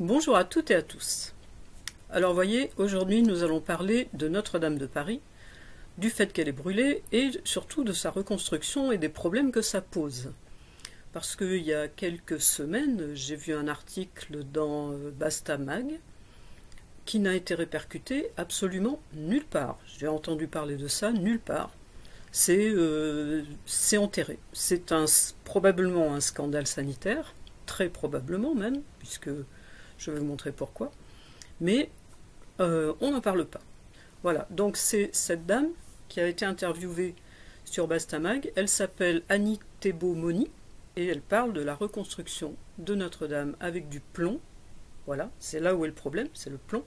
Bonjour à toutes et à tous. Alors voyez, aujourd'hui nous allons parler de Notre-Dame de Paris, du fait qu'elle est brûlée et surtout de sa reconstruction et des problèmes que ça pose. Parce qu'il y a quelques semaines, j'ai vu un article dans Basta Mag qui n'a été répercuté absolument nulle part. J'ai entendu parler de ça nulle part. C'est enterré. C'est probablement un scandale sanitaire, très probablement même, puisque je vais vous montrer pourquoi. Mais on n'en parle pas. Voilà, donc c'est cette dame qui a été interviewée sur Bastamag. Elle s'appelle Annie Thébault-Moni et elle parle de la reconstruction de Notre-Dame avec du plomb. Voilà, c'est là où est le problème, c'est le plomb,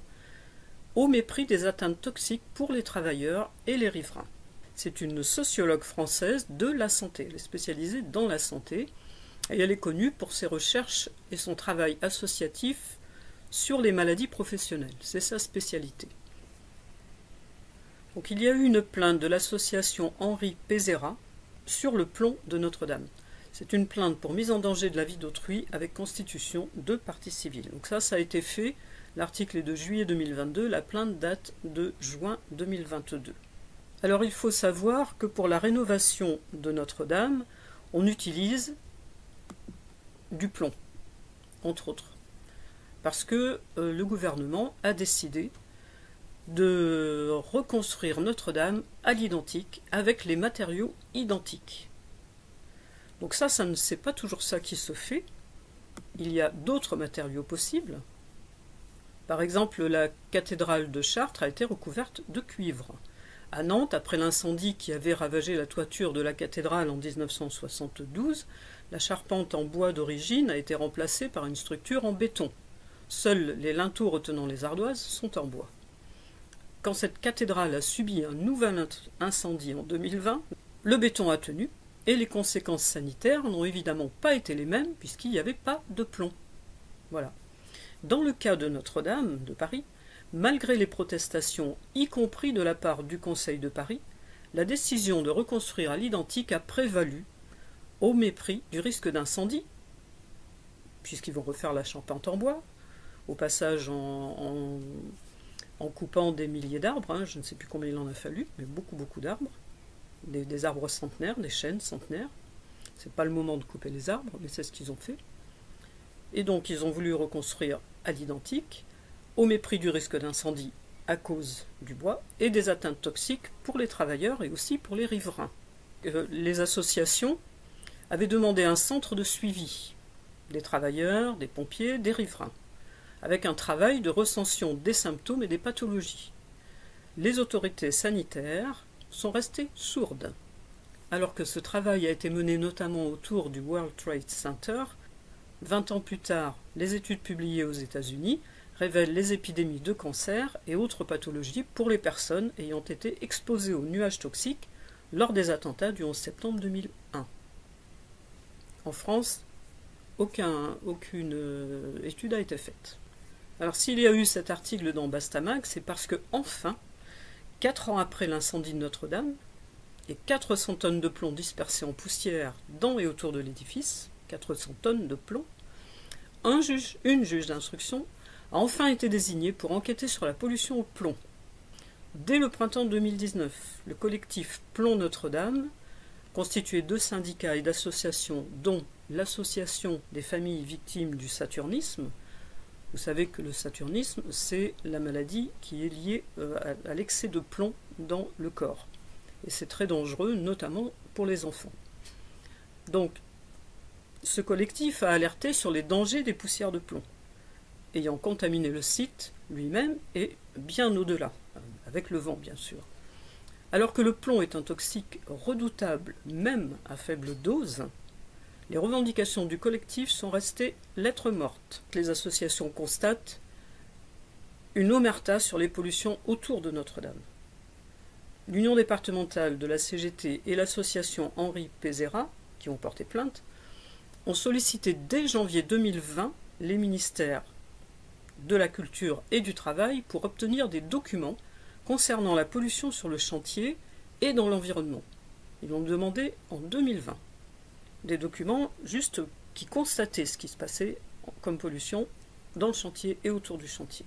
au mépris des atteintes toxiques pour les travailleurs et les riverains. C'est une sociologue française de la santé, elle est spécialisée dans la santé et elle est connue pour ses recherches et son travail associatif sur les maladies professionnelles, c'est sa spécialité. Donc il y a eu une plainte de l'association Henri Pézera sur le plomb de Notre-Dame. C'est une plainte pour mise en danger de la vie d'autrui avec constitution de partie civile. Donc ça a été fait, l'article est de juillet 2022, la plainte date de juin 2022. Alors il faut savoir que pour la rénovation de Notre-Dame, on utilise du plomb, entre autres. Parce que le gouvernement a décidé de reconstruire Notre-Dame à l'identique, avec les matériaux identiques. Donc ça ne c'est pas toujours ça qui se fait. Il y a d'autres matériaux possibles. Par exemple, la cathédrale de Chartres a été recouverte de cuivre. À Nantes, après l'incendie qui avait ravagé la toiture de la cathédrale en 1972, la charpente en bois d'origine a été remplacée par une structure en béton. Seuls les linteaux retenant les ardoises sont en bois. Quand cette cathédrale a subi un nouvel incendie en 2020, le béton a tenu et les conséquences sanitaires n'ont évidemment pas été les mêmes puisqu'il n'y avait pas de plomb. Voilà. Dans le cas de Notre-Dame de Paris, malgré les protestations, y compris de la part du Conseil de Paris, la décision de reconstruire à l'identique a prévalu au mépris du risque d'incendie, puisqu'ils vont refaire la charpente en bois, au passage en coupant des milliers d'arbres, hein, je ne sais plus combien il en a fallu, mais beaucoup d'arbres, des arbres centenaires, des chênes centenaires. C'est pas le moment de couper les arbres, mais c'est ce qu'ils ont fait. Et donc ils ont voulu reconstruire à l'identique, au mépris du risque d'incendie à cause du bois et des atteintes toxiques pour les travailleurs et aussi pour les riverains. Les associations avaient demandé un centre de suivi des travailleurs, des pompiers, des riverains, avec un travail de recension des symptômes et des pathologies. Les autorités sanitaires sont restées sourdes, alors que ce travail a été mené notamment autour du World Trade Center. 20 ans plus tard, les études publiées aux États-Unis révèlent les épidémies de cancer et autres pathologies pour les personnes ayant été exposées aux nuages toxiques lors des attentats du 11 septembre 2001. En France, aucune étude n'a été faite. Alors s'il y a eu cet article dans Bastamag, c'est parce que enfin, 4 ans après l'incendie de Notre-Dame, et 400 tonnes de plomb dispersées en poussière dans et autour de l'édifice, 400 tonnes de plomb, une juge d'instruction a enfin été désignée pour enquêter sur la pollution au plomb. Dès le printemps 2019, le collectif Plomb Notre-Dame, constitué de syndicats et d'associations, dont l'Association des familles victimes du saturnisme. Vous savez que le saturnisme, c'est la maladie qui est liée à l'excès de plomb dans le corps. Et c'est très dangereux, notamment pour les enfants. Donc, ce collectif a alerté sur les dangers des poussières de plomb, ayant contaminé le site lui-même et bien au-delà, avec le vent bien sûr. Alors que le plomb est un toxique redoutable même à faible dose, les revendications du collectif sont restées lettres mortes. Les associations constatent une omerta sur les pollutions autour de Notre-Dame. L'Union départementale de la CGT et l'association Henri Pézera, qui ont porté plainte, ont sollicité dès janvier 2020 les ministères de la Culture et du Travail pour obtenir des documents concernant la pollution sur le chantier et dans l'environnement. Ils l'ont demandé en 2020. Des documents juste qui constataient ce qui se passait comme pollution dans le chantier et autour du chantier.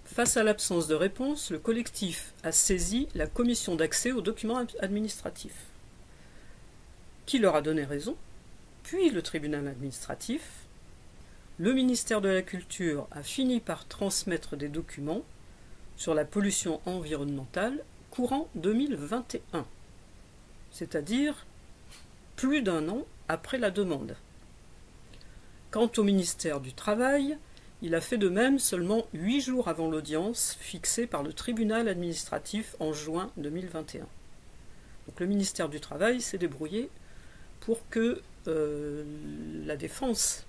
Face à l'absence de réponse, le collectif a saisi la commission d'accès aux documents administratifs, qui leur a donné raison, puis le tribunal administratif. Le ministère de la Culture a fini par transmettre des documents sur la pollution environnementale courant 2021, c'est-à-dire plus d'un an après la demande. Quant au ministère du Travail, il a fait de même seulement 8 jours avant l'audience fixée par le tribunal administratif en juin 2021. Donc le ministère du Travail s'est débrouillé pour que la défense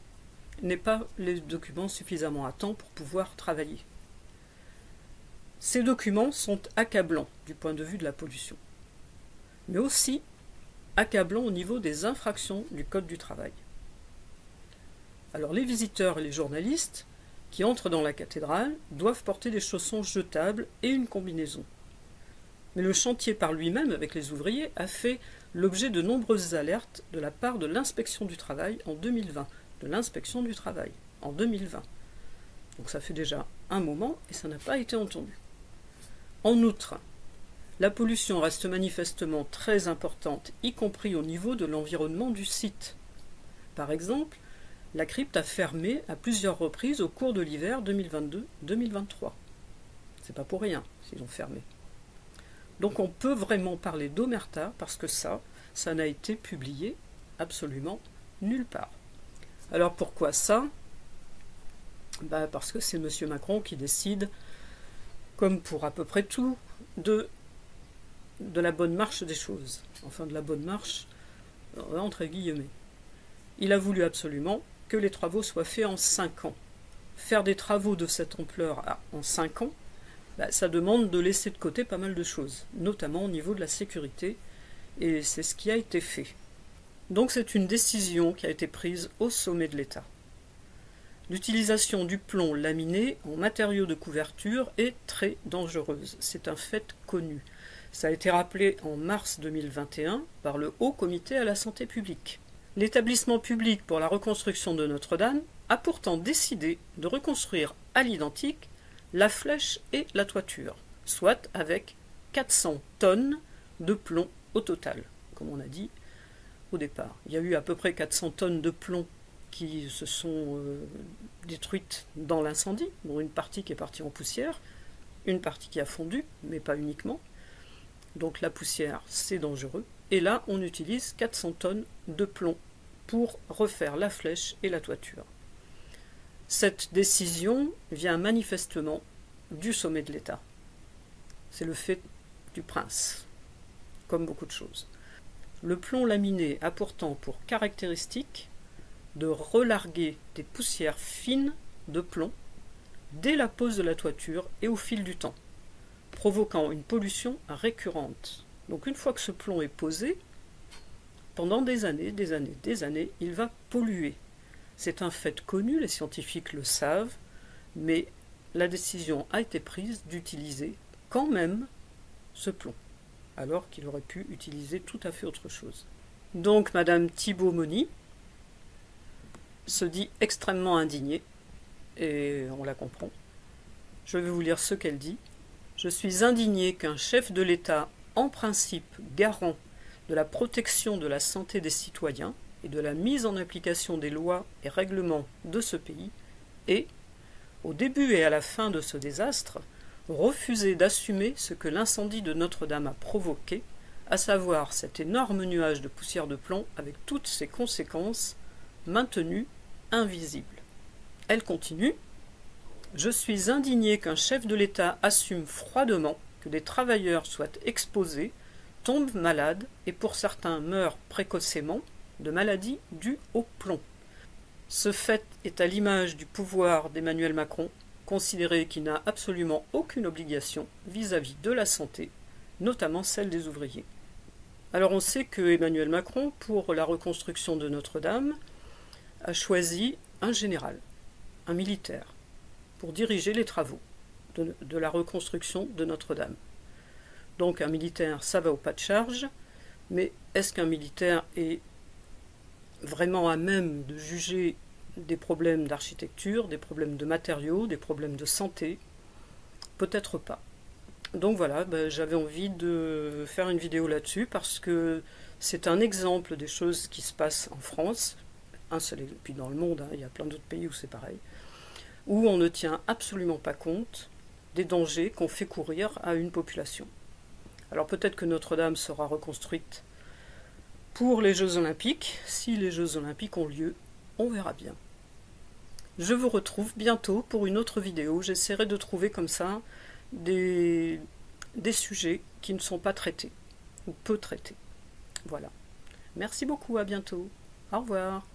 n'ait pas les documents suffisamment à temps pour pouvoir travailler. Ces documents sont accablants du point de vue de la pollution, mais aussi accablants au niveau des infractions du Code du travail. Alors les visiteurs et les journalistes qui entrent dans la cathédrale doivent porter des chaussons jetables et une combinaison. Mais le chantier par lui-même, avec les ouvriers, a fait l'objet de nombreuses alertes de la part de l'inspection du travail en 2020. Donc ça fait déjà un moment et ça n'a pas été entendu. En outre, la pollution reste manifestement très importante, y compris au niveau de l'environnement du site. Par exemple, la crypte a fermé à plusieurs reprises au cours de l'hiver 2022-2023. C'est pas pour rien s'ils ont fermé. Donc on peut vraiment parler d'omerta parce que ça n'a été publié absolument nulle part. Alors pourquoi ça ? Parce que c'est M. Macron qui décide, comme pour à peu près tout, de la bonne marche des choses. Enfin, de la bonne marche, entre guillemets. Il a voulu absolument que les travaux soient faits en 5 ans. Faire des travaux de cette ampleur en 5 ans, ça demande de laisser de côté pas mal de choses, notamment au niveau de la sécurité, et c'est ce qui a été fait. Donc c'est une décision qui a été prise au sommet de l'État. L'utilisation du plomb laminé en matériau de couverture est très dangereuse. C'est un fait connu. Ça a été rappelé en mars 2021 par le Haut Comité à la santé publique. L'établissement public pour la reconstruction de Notre-Dame a pourtant décidé de reconstruire à l'identique la flèche et la toiture, soit avec 400 tonnes de plomb au total, comme on a dit au départ. Il y a eu à peu près 400 tonnes de plomb qui se sont détruites dans l'incendie, dont une partie qui est partie en poussière, une partie qui a fondu, mais pas uniquement. Donc la poussière, c'est dangereux. Et là, on utilise 400 tonnes de plomb pour refaire la flèche et la toiture. Cette décision vient manifestement du sommet de l'État. C'est le fait du prince, comme beaucoup de choses. Le plomb laminé a pourtant pour caractéristique de relarguer des poussières fines de plomb dès la pose de la toiture et au fil du temps, provoquant une pollution récurrente. Donc une fois que ce plomb est posé, pendant des années, il va polluer. C'est un fait connu, les scientifiques le savent, mais la décision a été prise d'utiliser quand même ce plomb, alors qu'il aurait pu utiliser tout à fait autre chose. Donc Madame Thibault-Monny se dit extrêmement indignée, et on la comprend. Je vais vous lire ce qu'elle dit. « Je suis indignée qu'un chef de l'État, en principe garant de la protection de la santé des citoyens et de la mise en application des lois et règlements de ce pays, ait, au début et à la fin de ce désastre, refusé d'assumer ce que l'incendie de Notre-Dame a provoqué, à savoir cet énorme nuage de poussière de plomb avec toutes ses conséquences, maintenues invisibles. » Elle continue. « Je suis indignée qu'un chef de l'État assume froidement que des travailleurs soient exposés, tombent malades et pour certains meurent précocement de maladies dues au plomb. Ce fait est à l'image du pouvoir d'Emmanuel Macron, considéré qu'il n'a absolument aucune obligation vis-à-vis de la santé, notamment celle des ouvriers. » Alors on sait que Emmanuel Macron, pour la reconstruction de Notre-Dame, a choisi un général, un militaire, pour diriger les travaux de la reconstruction de Notre-Dame. Donc un militaire, ça va au pas de charge, mais est-ce qu'un militaire est vraiment à même de juger des problèmes d'architecture, des problèmes de matériaux, des problèmes de santé? Peut-être pas. Donc voilà, j'avais envie de faire une vidéo là-dessus parce que c'est un exemple des choses qui se passent en France, un seul, et puis dans le monde, hein, il y a plein d'autres pays où c'est pareil, où on ne tient absolument pas compte des dangers qu'on fait courir à une population. Alors peut-être que Notre-Dame sera reconstruite pour les Jeux Olympiques. Si les Jeux Olympiques ont lieu, on verra bien. Je vous retrouve bientôt pour une autre vidéo. J'essaierai de trouver comme ça des sujets qui ne sont pas traités, ou peu traités. Voilà. Merci beaucoup, à bientôt. Au revoir.